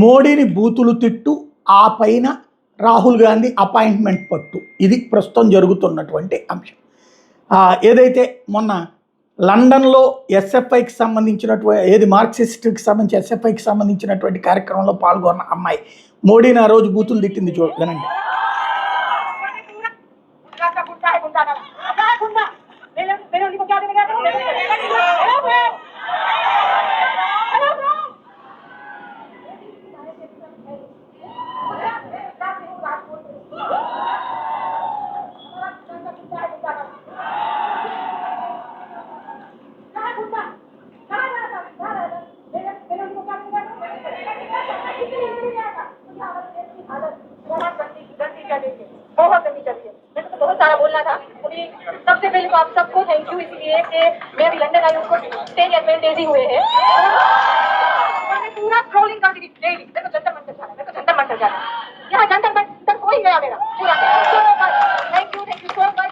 మోడీని బూతులు తిట్టు, ఆ పైన రాహుల్ గాంధీ అపాయింట్మెంట్ పట్టు. ఇది ప్రస్తుతం జరుగుతున్నటువంటి అంశం. ఏదైతే మొన్న లండన్లో ఎస్ఎఫ్ఐకి సంబంధించినటువంటి మార్క్సిస్ట్కి సంబంధించి ఎస్ఎఫ్ఐకి సంబంధించినటువంటి కార్యక్రమంలో పాల్గొన్న అమ్మాయి మోడీని ఆ రోజు బూతులు తిట్టింది. వినండి. बहुत करनी चाहिए। मेरे को तो बहुत सारा बोलना था। अभी सबसे पहले तो आप सबको थैंक यू, इसलिए कि मैं अभी लंदन आई, उसको 10 एडवांटेज हुए हैं। मैं पूरा स्क्रॉलिंग करती थी डेली। मेरे को जंतर मंतर जाना, मेरे को जंतर मंतर जाना। यहाँ जंतर मंतर कोई गया मेरा पूरा। Thank you so much.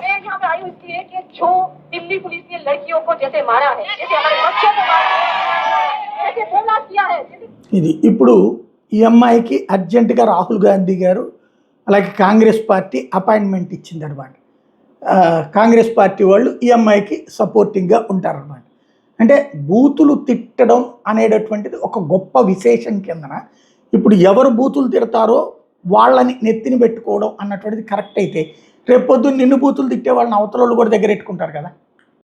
मैं यहाँ पे आई हूँ इसलिए कि जो दिल्ली पुलिस ने लड़कियों को जैसे मारा है, जैसे हमारे बच्चों को मारा है, जैसे बमला किया है। ఇది ఇప్పుడు ఈ అమ్మాయికి అర్జెంటుగా రాహుల్ గాంధీ గారు అలాగే కాంగ్రెస్ పార్టీ అపాయింట్మెంట్ ఇచ్చిందనమాట. కాంగ్రెస్ పార్టీ వాళ్ళు ఈ అమ్మాయికి సపోర్టింగ్గా ఉంటారనమాట. అంటే బూతులు తిట్టడం అనేటటువంటిది ఒక గొప్ప విశేషం కిందన ఇప్పుడు ఎవరు బూతులు తిడతారో వాళ్ళని నెత్తిని పెట్టుకోవడం అన్నటువంటిది కరెక్ట్ అయితే, రేపొద్దున నిన్ను బూతులు తిట్టే వాళ్ళని అవతల వాళ్ళు కూడా దగ్గర పెట్టుకుంటారు కదా.